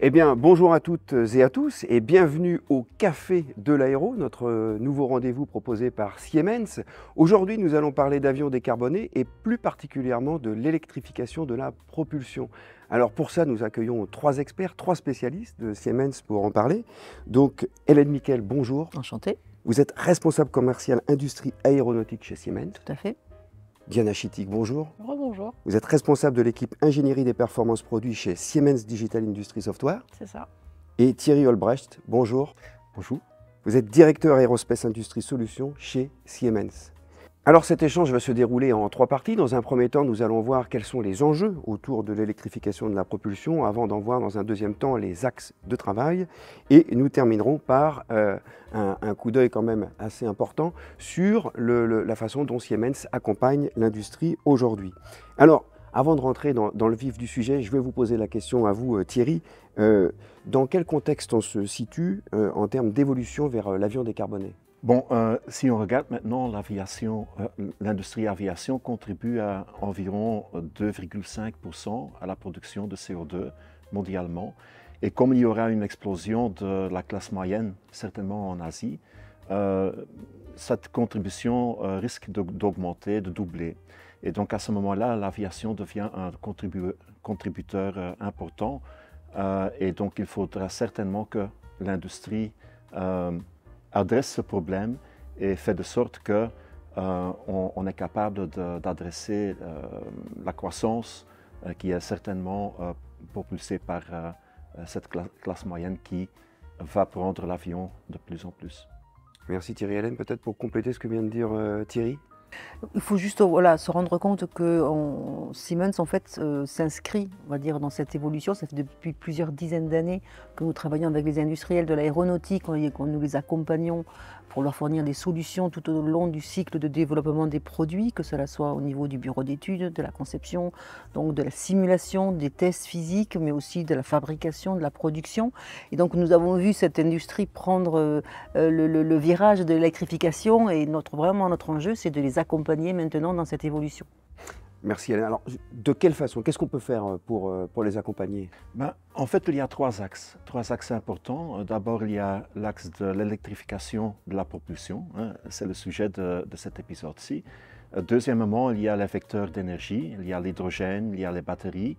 Eh bien, bonjour à toutes et à tous et bienvenue au Café de l'Aéro, notre nouveau rendez-vous proposé par Siemens. Aujourd'hui, nous allons parler d'avions décarbonés et plus particulièrement de l'électrification de la propulsion. Alors pour ça, nous accueillons trois experts, trois spécialistes de Siemens pour en parler. Donc, Hélène Miquel, bonjour. Enchantée. Vous êtes responsable commercial industrie aéronautique chez Siemens. Tout à fait. Diana Chitik, bonjour. Rebonjour. Vous êtes responsable de l'équipe ingénierie des performances produits chez Siemens Digital Industries Software. C'est ça. Et Thierry Olbrecht, bonjour. Bonjour. Vous êtes directeur Aerospace Industrie Solutions chez Siemens. Alors cet échange va se dérouler en trois parties. Dans un premier temps, nous allons voir quels sont les enjeux autour de l'électrification de la propulsion avant d'en voir dans un deuxième temps les axes de travail. Et nous terminerons par un coup d'œil quand même assez important sur la façon dont Siemens accompagne l'industrie aujourd'hui. Alors, avant de rentrer dans le vif du sujet, je vais vous poser la question à vous, Thierry. Dans quel contexte on se situe en termes d'évolution vers l'avion décarboné ? Bon, si on regarde maintenant l'aviation, l'industrie aviation contribue à environ 2,5% à la production de CO2 mondialement. Et comme il y aura une explosion de la classe moyenne, certainement en Asie, cette contribution risque d'augmenter, de doubler. Et donc à ce moment-là, l'aviation devient un contributeur important. Et donc il faudra certainement que l'industrie adresse ce problème et fait de sorte qu'on est capable d'adresser la croissance qui est certainement propulsée par cette classe moyenne qui va prendre l'avion de plus en plus. Merci Thierry. Hélène, peut-être pour compléter ce que vient de dire Thierry. Il faut juste se rendre compte que Siemens en fait s'inscrit, on va dire, dans cette évolution. Ça fait depuis plusieurs dizaines d'années que nous travaillons avec les industriels de l'aéronautique, qu'on nous les accompagnons pour leur fournir des solutions tout au long du cycle de développement des produits, que cela soit au niveau du bureau d'études, de la conception, donc de la simulation, des tests physiques, mais aussi de la fabrication, de la production. Et donc nous avons vu cette industrie prendre le virage de l'électrification et vraiment notre enjeu, c'est de les accompagner maintenant dans cette évolution. Merci Hélène. Alors, de quelle façon? Qu'est-ce qu'on peut faire pour les accompagner? En fait, il y a trois axes importants. D'abord, il y a l'axe de l'électrification de la propulsion. C'est le sujet de cet épisode-ci. Deuxièmement, il y a les vecteurs d'énergie, il y a l'hydrogène, il y a les batteries.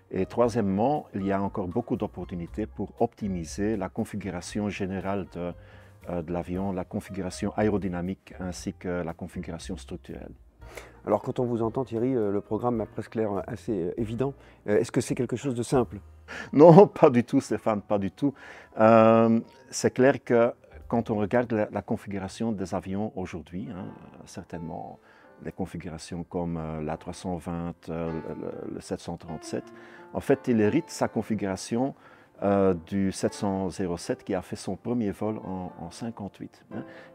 Et troisièmement, il y a encore beaucoup d'opportunités pour optimiser la configuration générale de l'avion, la configuration aérodynamique ainsi que la configuration structurelle. Alors quand on vous entend Thierry, le programme m'a presque l'air assez évident. Est-ce que c'est quelque chose de simple? Non, pas du tout Stéphane, pas du tout. C'est clair que quand on regarde la configuration des avions aujourd'hui, certainement les configurations comme l'A320, le 737, en fait il hérite sa configuration du 707 qui a fait son premier vol en 1958.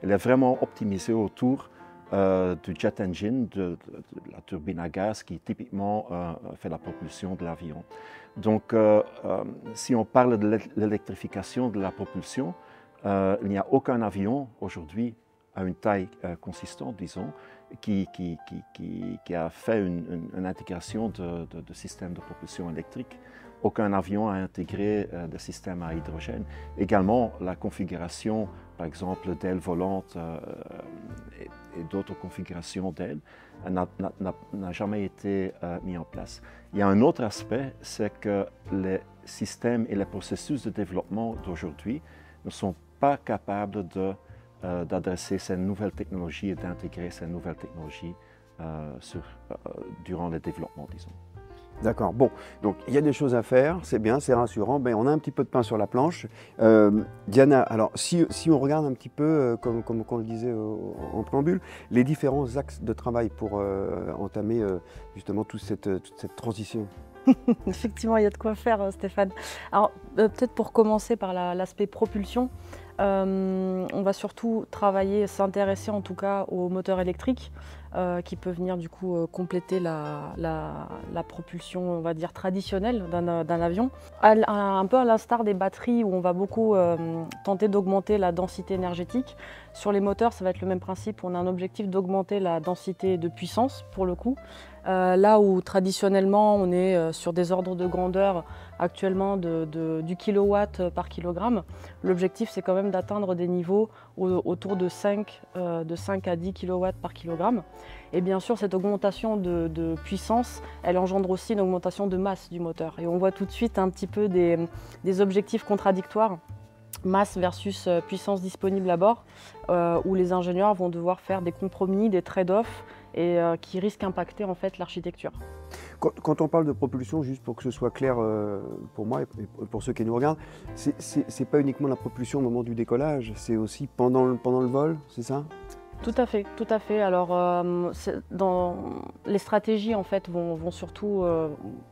Elle est vraiment optimisée autour du jet engine, de la turbine à gaz qui typiquement fait la propulsion de l'avion. Donc si on parle de l'électrification de la propulsion, il n'y a aucun avion aujourd'hui à une taille consistante, disons, qui a fait une intégration de systèmes de propulsion électrique. Aucun avion a intégré des systèmes à hydrogène. Également, la configuration, par exemple, d'ailes volantes et d'autres configurations d'ailes n'a jamais été mis en place. Il y a un autre aspect, c'est que les systèmes et les processus de développement d'aujourd'hui ne sont pas capables d'adresser ces nouvelles technologies et d'intégrer ces nouvelles technologies durant le développement, disons. D'accord, bon, donc il y a des choses à faire, c'est bien, c'est rassurant, mais on a un petit peu de pain sur la planche. Diana, alors si on regarde un petit peu, comme on le disait en préambule, les différents axes de travail pour entamer justement toute cette transition. Effectivement, il y a de quoi faire, Stéphane. Alors, peut-être pour commencer par l'aspect propulsion, on va surtout travailler, s'intéresser en tout cas au moteur électrique qui peut venir du coup compléter la propulsion, on va dire, traditionnelle d'un avion. Un peu à l'instar des batteries où on va beaucoup tenter d'augmenter la densité énergétique. Sur les moteurs, ça va être le même principe. On a un objectif d'augmenter la densité de puissance pour le coup. Là où traditionnellement on est sur des ordres de grandeur actuellement du kilowatt par kilogramme. L'objectif, c'est quand même d'atteindre des niveaux autour de 5 à 10 kilowatts par kilogramme. Et bien sûr, cette augmentation de puissance, elle engendre aussi une augmentation de masse du moteur. Et on voit tout de suite un petit peu des objectifs contradictoires, masse versus puissance disponible à bord, où les ingénieurs vont devoir faire des compromis, des trade-offs, et qui risquent d'impacter en fait l'architecture. Quand on parle de propulsion, juste pour que ce soit clair pour moi et pour ceux qui nous regardent, c'est pas uniquement la propulsion au moment du décollage, c'est aussi pendant le vol, c'est ça ? Tout à fait, tout à fait. Alors, les stratégies en fait vont surtout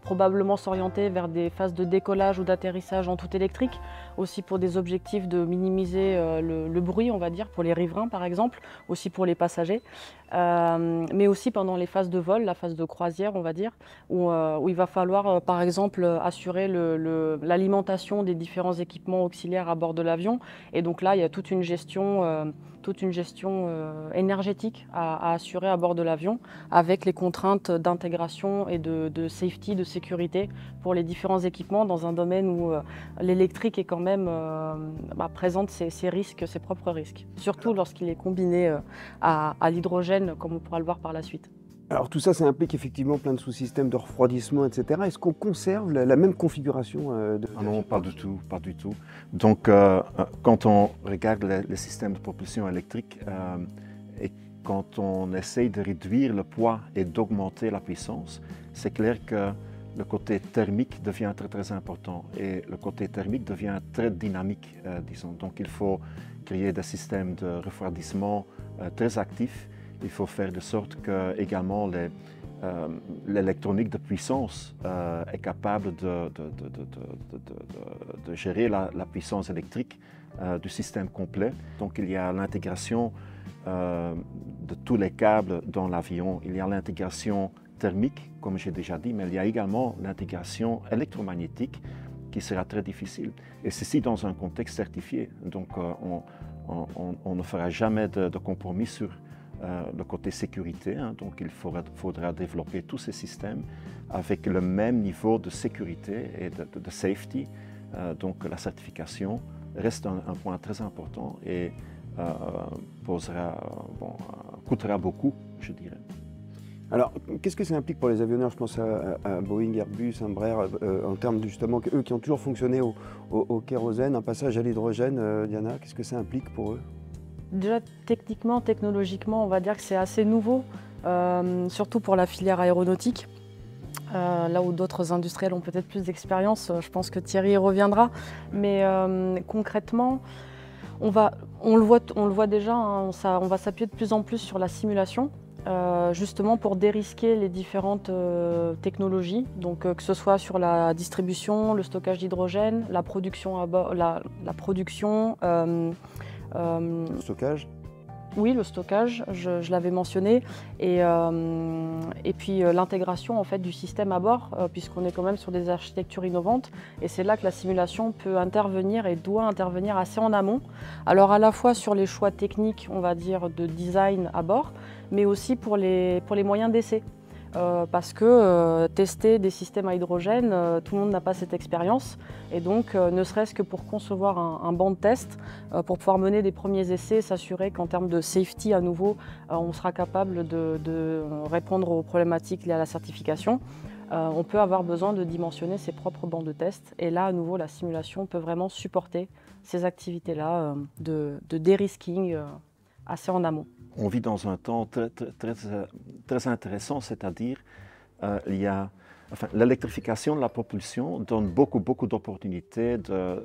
probablement s'orienter vers des phases de décollage ou d'atterrissage en tout électrique, aussi pour des objectifs de minimiser le bruit, on va dire, pour les riverains par exemple, aussi pour les passagers, mais aussi pendant les phases de vol, la phase de croisière, on va dire, où il va falloir par exemple assurer l'alimentation des différents équipements auxiliaires à bord de l'avion. Et donc là, il y a toute une gestion énergétique à assurer à bord de l'avion, avec les contraintes d'intégration et de safety, de sécurité pour les différents équipements dans un domaine où l'électrique est quand même présente ses risques, ses propres risques, surtout lorsqu'il est combiné à l'hydrogène, comme on pourra le voir par la suite. Alors tout ça, ça implique effectivement plein de sous-systèmes de refroidissement, etc. Est-ce qu'on conserve la même configuration Ah non, pas du tout, pas du tout. Donc quand on regarde les systèmes de propulsion électrique et quand on essaye de réduire le poids et d'augmenter la puissance, c'est clair que le côté thermique devient très très important et le côté thermique devient très dynamique, disons. Donc il faut créer des systèmes de refroidissement très actifs. Il faut faire de sorte que également l'électronique de puissance est capable de gérer la puissance électrique du système complet. Donc il y a l'intégration de tous les câbles dans l'avion, il y a l'intégration thermique, comme j'ai déjà dit, mais il y a également l'intégration électromagnétique qui sera très difficile. Et ceci dans un contexte certifié. Donc on ne fera jamais de compromis sur le côté sécurité, hein. Donc il faudra développer tous ces systèmes avec le même niveau de sécurité et de safety. Donc la certification reste un point très important et coûtera beaucoup, je dirais. Alors, qu'est-ce que ça implique pour les avionneurs? Je pense à Boeing, Airbus, Embraer, en termes justement, eux qui ont toujours fonctionné au kérosène, un passage à l'hydrogène, Diana, qu'est-ce que ça implique pour eux? Déjà, techniquement, technologiquement, on va dire que c'est assez nouveau, surtout pour la filière aéronautique. Là où d'autres industriels ont peut-être plus d'expérience, je pense que Thierry y reviendra. Mais concrètement, on le voit déjà, hein, on va s'appuyer de plus en plus sur la simulation, justement pour dérisquer les différentes technologies, donc que ce soit sur la distribution, le stockage d'hydrogène, la production à bord, Le stockage? Oui, le stockage, je l'avais mentionné, et puis l'intégration en fait du système à bord, puisqu'on est quand même sur des architectures innovantes, et c'est là que la simulation peut intervenir et doit intervenir assez en amont. Alors à la fois sur les choix techniques, on va dire, de design à bord, mais aussi pour les moyens d'essai. Parce que tester des systèmes à hydrogène, tout le monde n'a pas cette expérience. Et donc, ne serait-ce que pour concevoir un banc de test, pour pouvoir mener des premiers essais, s'assurer qu'en termes de safety, à nouveau, on sera capable de répondre aux problématiques liées à la certification, on peut avoir besoin de dimensionner ses propres bancs de test. Et là, à nouveau, la simulation peut vraiment supporter ces activités-là de dérisking assez en amont. On vit dans un temps très intéressant, c'est-à-dire l'électrification de la propulsion donne beaucoup d'opportunités de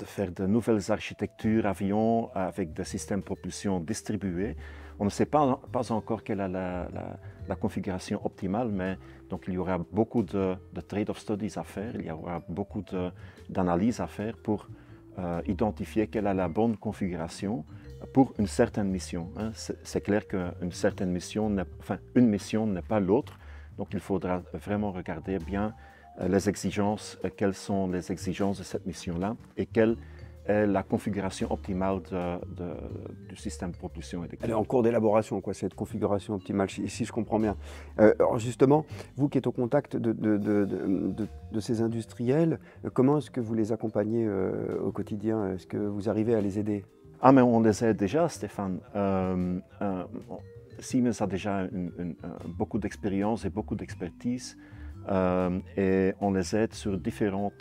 faire de nouvelles architectures avions avec des systèmes de propulsion distribués. On ne sait pas encore quelle est la configuration optimale, mais donc il y aura beaucoup de trade-off studies à faire, il y aura beaucoup d'analyses à faire pour identifier quelle est la bonne configuration pour une certaine mission. Hein. C'est clair qu'une certaine mission, une mission n'est pas l'autre, donc il faudra vraiment regarder bien les exigences, quelles sont les exigences de cette mission-là et quelle est la configuration optimale du système de propulsion électrique. Elle est en cours d'élaboration, cette configuration optimale, si je comprends bien. Alors justement, vous qui êtes au contact de ces industriels, comment est-ce que vous les accompagnez au quotidien? Est-ce que vous arrivez à les aider? Ah, mais on les aide déjà, Stéphane. Siemens a déjà beaucoup d'expérience et beaucoup d'expertise et on les aide sur différents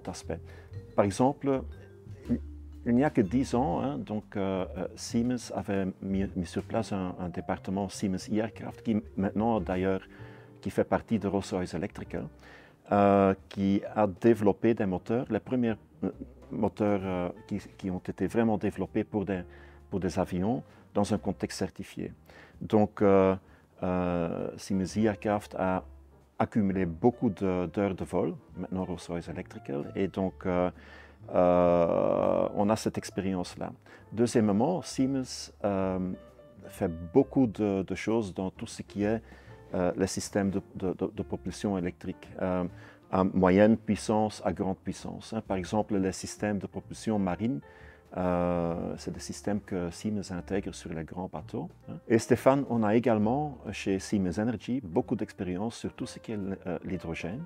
aspects. Par exemple, il n'y a que 10 ans, Siemens avait mis sur place un département Siemens Aircraft, qui maintenant d'ailleurs qui fait partie de Rolls-Royce Electrical, qui a développé des moteurs, les premiers moteurs qui ont été vraiment développés pour des avions dans un contexte certifié. Donc Siemens Aircraft a accumulé beaucoup d'heures de vol, maintenant Rolls-Royce Electrical, et donc on a cette expérience-là. Deuxièmement, Siemens fait beaucoup de choses dans tout ce qui est les systèmes de propulsion électrique, à moyenne puissance, à grande puissance. Par exemple, les systèmes de propulsion marine, c'est des systèmes que Siemens intègre sur les grands bateaux. Et Stéphane, on a également chez Siemens Energy beaucoup d'expérience sur tout ce qui est l'hydrogène.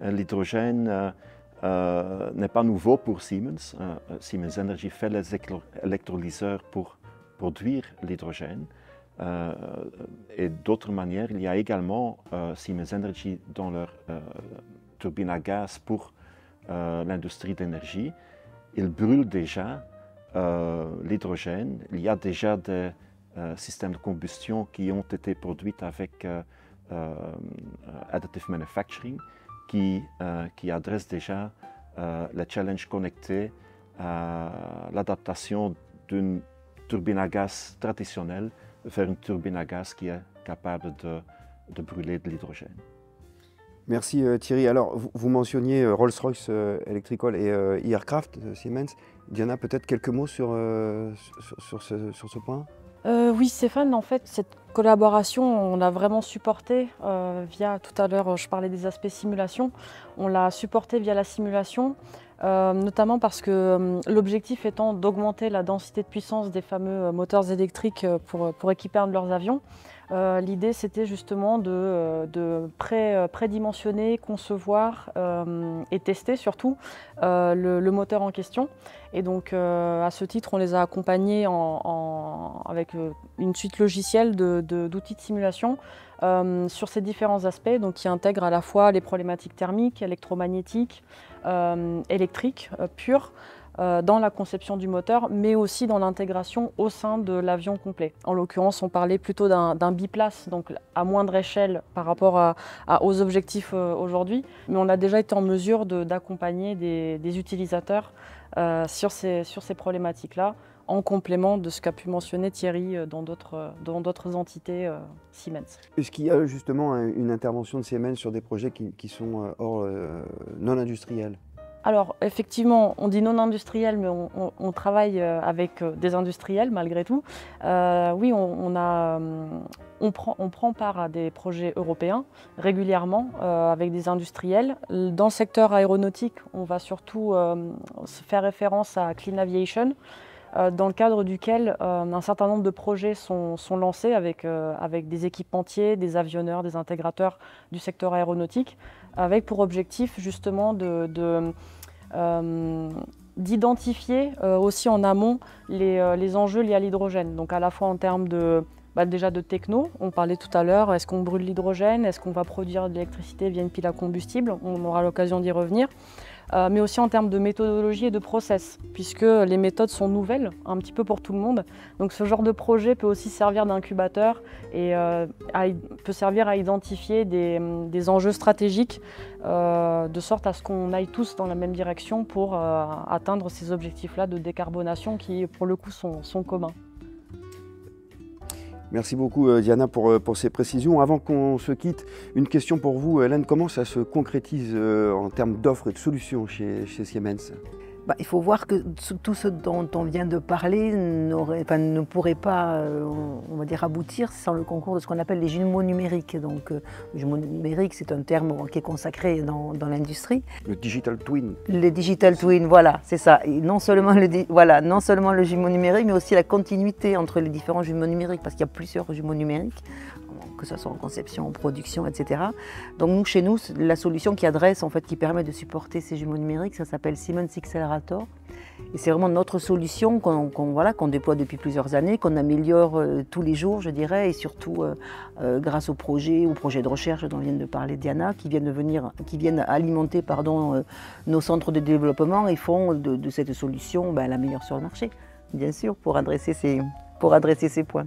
L'hydrogène n'est pas nouveau pour Siemens. Siemens Energy fait les électrolyseurs pour produire l'hydrogène. Et d'autres manières, il y a également Siemens Energy dans leur turbine à gaz pour l'industrie d'énergie. Ils brûlent déjà l'hydrogène. Il y a déjà des systèmes de combustion qui ont été produits avec additive manufacturing qui adressent déjà les challenges connectés à l'adaptation d'une turbine à gaz traditionnelle vers une turbine à gaz qui est capable de brûler de l'hydrogène. Merci Thierry. Alors, vous mentionniez Rolls-Royce Electrical et Aircraft, Siemens. Diana, peut-être quelques mots sur ce point? Oui, Stéphane, en fait, cette collaboration, on l'a vraiment supportée via, tout à l'heure, je parlais des aspects simulation, on l'a supportée via la simulation, notamment parce que l'objectif étant d'augmenter la densité de puissance des fameux moteurs électriques pour équiper un de leurs avions. L'idée, c'était justement de prédimensionner, concevoir et tester surtout le moteur en question. Et donc, à ce titre, on les a accompagnés avec une suite logicielle d'outils de simulation sur ces différents aspects, donc qui intègrent à la fois les problématiques thermiques, électromagnétiques, électriques pures, dans la conception du moteur, mais aussi dans l'intégration au sein de l'avion complet. En l'occurrence, on parlait plutôt d'un biplace, donc à moindre échelle par rapport aux objectifs aujourd'hui, mais on a déjà été en mesure d'accompagner des utilisateurs sur ces problématiques-là, en complément de ce qu'a pu mentionner Thierry dans d'autres entités Siemens. Est-ce qu'il y a justement une intervention de Siemens sur des projets qui sont non industriels? Alors effectivement, on dit non industriel, mais on travaille avec des industriels malgré tout. Oui, on prend part à des projets européens régulièrement avec des industriels. Dans le secteur aéronautique, on va surtout faire référence à Clean Aviation, dans le cadre duquel un certain nombre de projets sont lancés avec des équipementiers, des avionneurs, des intégrateurs du secteur aéronautique, avec pour objectif justement d'identifier aussi en amont les enjeux liés à l'hydrogène. Donc à la fois en termes déjà de techno, on parlait tout à l'heure, est-ce qu'on brûle l'hydrogène, est-ce qu'on va produire de l'électricité via une pile à combustible, on aura l'occasion d'y revenir. Mais aussi en termes de méthodologie et de process, puisque les méthodes sont nouvelles, un petit peu pour tout le monde. Donc ce genre de projet peut aussi servir d'incubateur et peut servir à identifier des enjeux stratégiques, de sorte à ce qu'on aille tous dans la même direction pour atteindre ces objectifs-là de décarbonation qui, pour le coup, sont communs. Merci beaucoup Diana pour ces précisions. Avant qu'on se quitte, une question pour vous, Hélène. Comment ça se concrétise en termes d'offres et de solutions chez Siemens? Il faut voir que tout ce dont on vient de parler ne pourrait pas, on va dire, aboutir sans le concours de ce qu'on appelle les jumeaux numériques. Donc, le jumeau numérique, c'est un terme qui est consacré dans l'industrie. Le digital twin. Les digital twins, voilà, c'est ça. Et non seulement le jumeau numérique, mais aussi la continuité entre les différents jumeaux numériques, parce qu'il y a plusieurs jumeaux numériques, que ce soit en conception, en production, etc. Donc nous, chez nous, la solution qui adresse, en fait, qui permet de supporter ces jumeaux numériques, ça s'appelle Siemens Xcelerator. Et c'est vraiment notre solution qu'on déploie depuis plusieurs années, qu'on améliore tous les jours, je dirais, et surtout grâce aux projets de recherche dont vient de parler Diana, qui viennent alimenter nos centres de développement et font de cette solution la meilleure sur le marché, bien sûr, pour adresser ces points.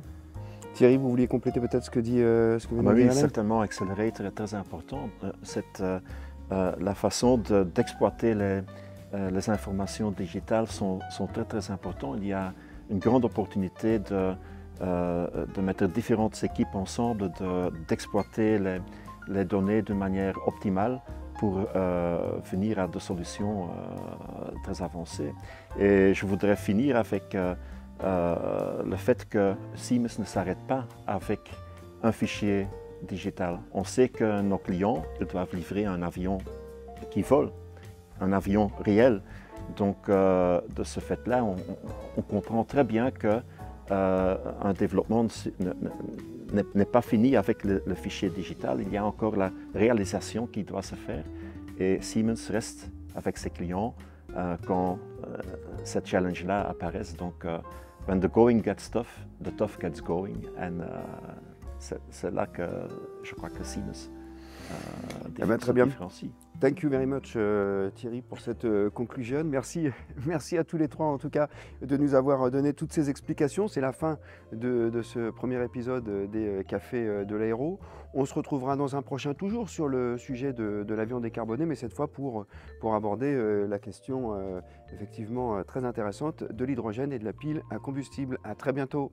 Thierry, vous vouliez compléter peut-être ce que vient de dire Oui, Alain ? certainement, Accelerator est très important. La façon d'exploiter les informations digitales sont très très importantes. Il y a une grande opportunité de mettre différentes équipes ensemble, d'exploiter les données de manière optimale pour venir à des solutions très avancées. Et je voudrais finir avec le fait que Siemens ne s'arrête pas avec un fichier digital. On sait que nos clients ils doivent livrer un avion qui vole, un avion réel. Donc de ce fait-là, on comprend très bien qu'un développement n'est pas fini avec le fichier digital. Il y a encore la réalisation qui doit se faire. Et Siemens reste avec ses clients quand ces challenges-là apparaissent. Donc, when the going gets tough, the tough gets going. And c'est là que je crois que Siemens très bien. différencie. Thank you very much Thierry pour cette conclusion. Merci à tous les trois en tout cas de nous avoir donné toutes ces explications. C'est la fin de ce premier épisode des Cafés de l'Aéro. On se retrouvera dans un prochain toujours sur le sujet de l'avion décarboné, mais cette fois pour aborder la question effectivement très intéressante de l'hydrogène et de la pile à combustible. À très bientôt.